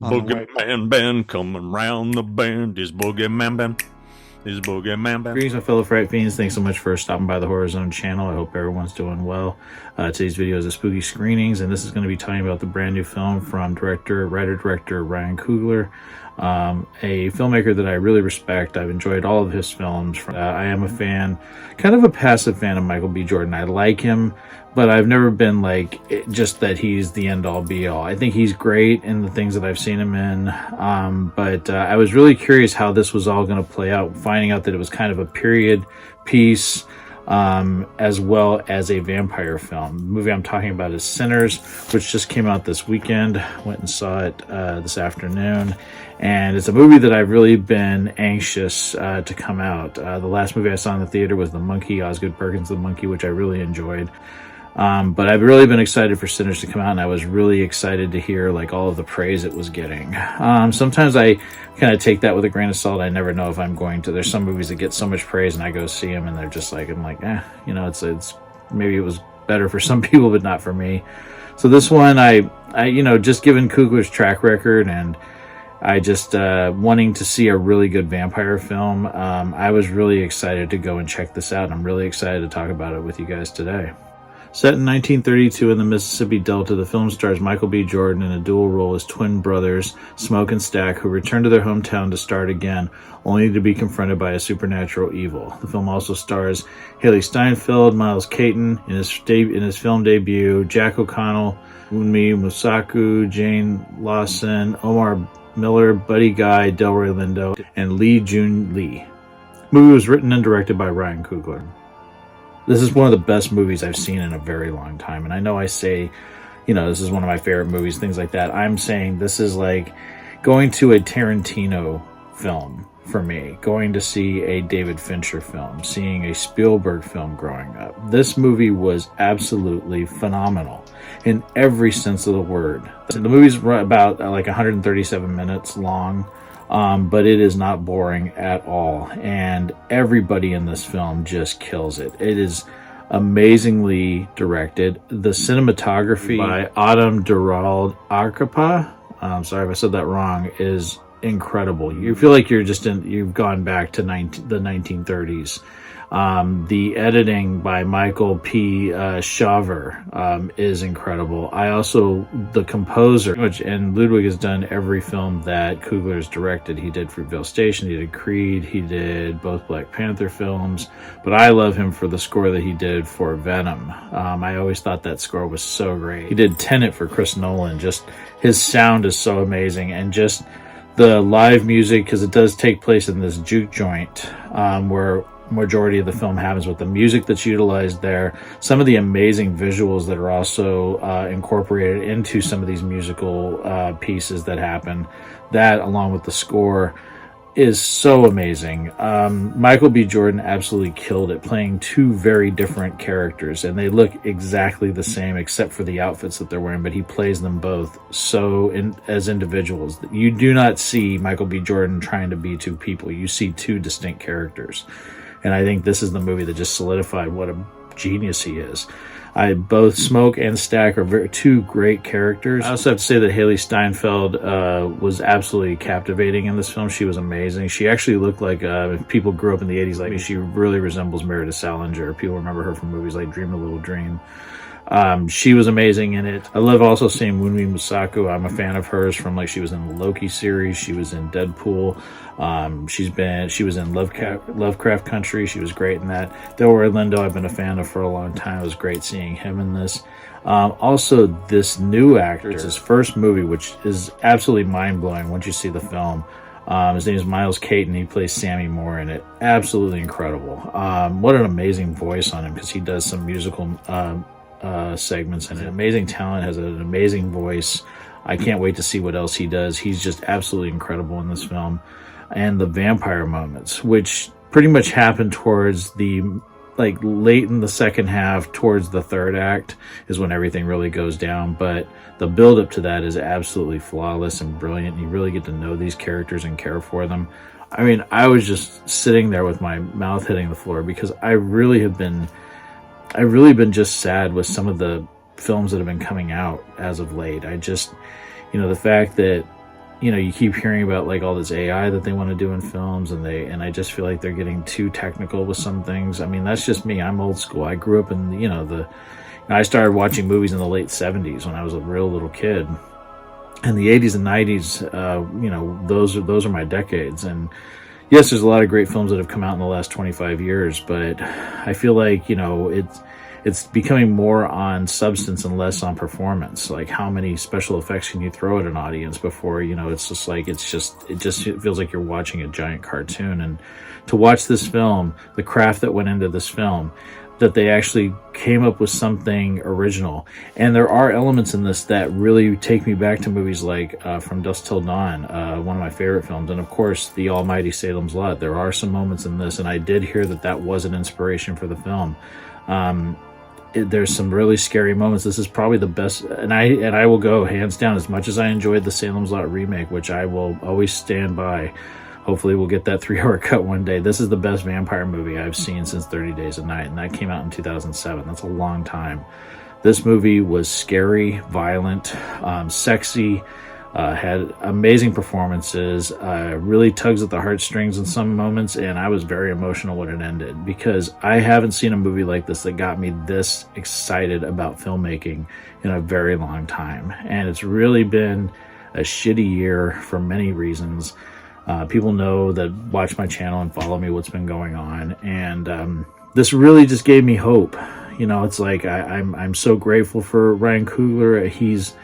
BoogeyMan band coming round the bend. Is BoogeyMan band. Is BoogeyMan band. Greetings, my fellow Fright Fiends. Thanks so much for stopping by the Horror Zone channel. I hope everyone's doing well. Today's video is a spooky screenings, and this is going to be talking about the brand new film from writer-director Ryan Coogler, a filmmaker that I really respect. I've enjoyed all of his films. I am a fan, kind of a passive fan of Michael B. Jordan. I like him, but I've never been like just that he's the end-all be-all. I think he's great in the things that I've seen him in, but I was really curious how this was all going to play out, finding out that it was kind of a period piece as well as a vampire film. The movie I'm talking about is Sinners, which just came out this weekend. Went and saw it this afternoon, and it's a movie that I've really been anxious to come out. The last movie I saw in the theater was The Monkey, Osgood Perkins' The Monkey, which I really enjoyed. But I've really been excited for Sinners to come out, and I was really excited to hear like all of the praise it was getting. Sometimes I kind of take that with a grain of salt. I never know if I'm going to. There's some movies that get so much praise, and I go see them, and they're just like, I'm like, you know, it's maybe it was better for some people, but not for me. So this one, I you know, just given Coogler's track record, and I just wanting to see a really good vampire film, I was really excited to go and check this out. And I'm really excited to talk about it with you guys today. Set in 1932 in the Mississippi Delta, the film stars Michael B. Jordan in a dual role as twin brothers, Smoke and Stack, who return to their hometown to start again, only to be confronted by a supernatural evil. The film also stars Haley Steinfeld, Miles Caton in his film debut, Jack O'Connell, Wunmi Musaku, Jane Lawson, Omar Miller, Buddy Guy, Delroy Lindo, and Lee Jun Lee. The movie was written and directed by Ryan Coogler. This is one of the best movies I've seen in a very long time. And I know I say, you know, this is one of my favorite movies, things like that. I'm saying this is like going to a Tarantino film for me, going to see a David Fincher film, seeing a Spielberg film growing up. This movie was absolutely phenomenal in every sense of the word. The movie's about like 137 minutes long. But it is not boring at all, and everybody in this film just kills it. It is amazingly directed. The cinematography by Autumn Durald Arcapa, sorry if I said that wrong, is incredible. You feel like you've gone back to the 1930s. The editing by Michael P. Shaver is incredible. The composer, and Ludwig has done every film that Coogler has directed. He did Fruitvale Station, he did Creed, he did both Black Panther films, but I love him for the score that he did for Venom. I always thought that score was so great. He did Tenet for Chris Nolan. Just his sound is so amazing, and just the live music, because it does take place in this juke joint where majority of the film happens, with the music that's utilized there, some of the amazing visuals that are also incorporated into some of these musical pieces that happen, that along with the score is so amazing. Michael B. Jordan absolutely killed it, playing two very different characters, and they look exactly the same except for the outfits that they're wearing, but he plays them both as individuals. You do not see Michael B. Jordan trying to be two people. You see two distinct characters. And I think this is the movie that just solidified what a genius he is. Both Smoke and Stack are two great characters. I also have to say that Haley Steinfeld was absolutely captivating in this film. She was amazing. She actually looked like, if people grew up in the 80s like me, she really resembles Meredith Salinger. People remember her from movies like Dream a Little Dream. She was amazing in it. I love also seeing Wunmi Musaku. I'm a fan of hers from, like, she was in the Loki series, she was in Deadpool, she was in Lovecraft Country. She was great in that. Delroy Lindo, I've been a fan of for a long time. It was great seeing him in this. Also, this new actor, it's his first movie, which is absolutely mind-blowing once you see the film. His name is Miles Caton. He plays Sammy Moore in it. Absolutely incredible. What an amazing voice on him, because he does some musical segments and amazing talent, has an amazing voice. I can't wait to see what else he does. He's just absolutely incredible in this film. And the vampire moments, which pretty much happen towards the late in the second half, towards the third act, is when everything really goes down. But the build up to that is absolutely flawless and brilliant. You really get to know these characters and care for them. I mean, I was just sitting there with my mouth hitting the floor, because I've really been just sad with some of the films that have been coming out as of late. I just, you know, the fact that you know, you keep hearing about like all this AI that they want to do in films, and I just feel like they're getting too technical with some things. I mean, that's just me. I'm old school. I grew up in, you know, I started watching movies in the late 70s when I was a real little kid. And the 80s and 90s, you know, those are my decades. And yes, there's a lot of great films that have come out in the last 25 years, but I feel like, you know, it's becoming more on substance and less on performance. Like, how many special effects can you throw at an audience before, you know, it's just like, it feels like you're watching a giant cartoon. And to watch this film, the craft that went into this film, that they actually came up with something original. And there are elements in this that really take me back to movies like From Dusk Till Dawn, one of my favorite films, and of course The Almighty Salem's Lot. There are some moments in this, and I did hear that was an inspiration for the film. There's some really scary moments. This is probably the best, and I will go hands down, as much as I enjoyed the Salem's Lot remake, which I will always stand by. Hopefully we'll get that 3-hour cut one day. This is the best vampire movie I've seen since 30 Days a Night, and that came out in 2007. That's a long time. This movie was scary, violent, sexy, had amazing performances, really tugs at the heartstrings in some moments, and I was very emotional when it ended, because I haven't seen a movie like this that got me this excited about filmmaking in a very long time. And it's really been a shitty year for many reasons. People know that watch my channel and follow me what's been going on, and this really just gave me hope. You know, it's like I'm so grateful for Ryan Coogler.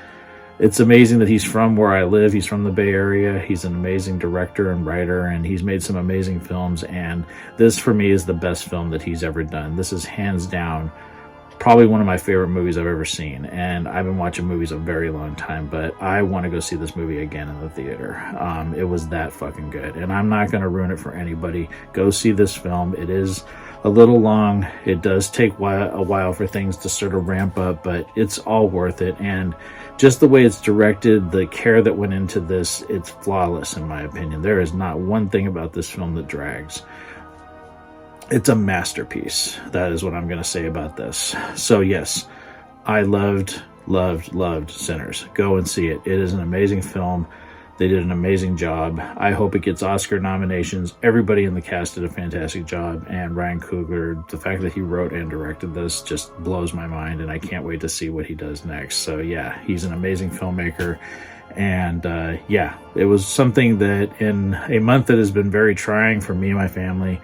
It's amazing that he's from where I live. He's from the Bay Area. He's an amazing director and writer, and he's made some amazing films, and this for me is the best film that he's ever done. This is hands down probably one of my favorite movies I've ever seen, and I've been watching movies a very long time, but I want to go see this movie again in the theater. It was that fucking good, and I'm not going to ruin it for anybody. Go see this film. It is a little long. It does take a while for things to sort of ramp up, but it's all worth it. And just the way it's directed, the care that went into this, it's flawless in my opinion. There is not one thing about this film that drags. It's a masterpiece. That is what I'm going to say about this. So yes, I loved Sinners. Go and see it. It is an amazing film. They did an amazing job. I hope it gets Oscar nominations. Everybody in the cast did a fantastic job. And Ryan Coogler, the fact that he wrote and directed this just blows my mind, and I can't wait to see what he does next. So yeah, he's an amazing filmmaker. And yeah, it was something that in a month that has been very trying for me and my family,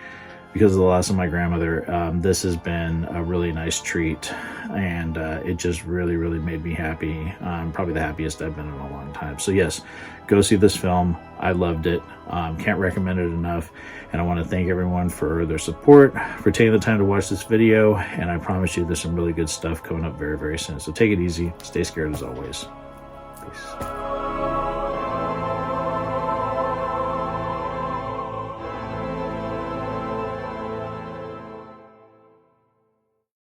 because of the loss of my grandmother, this has been a really nice treat, and it just really made me happy. Probably the happiest I've been in a long time. So yes, go see this film. I loved it. Can't recommend it enough, and I want to thank everyone for their support, for taking the time to watch this video, and I promise you there's some really good stuff coming up very soon. So take it easy, stay scared as always. Peace.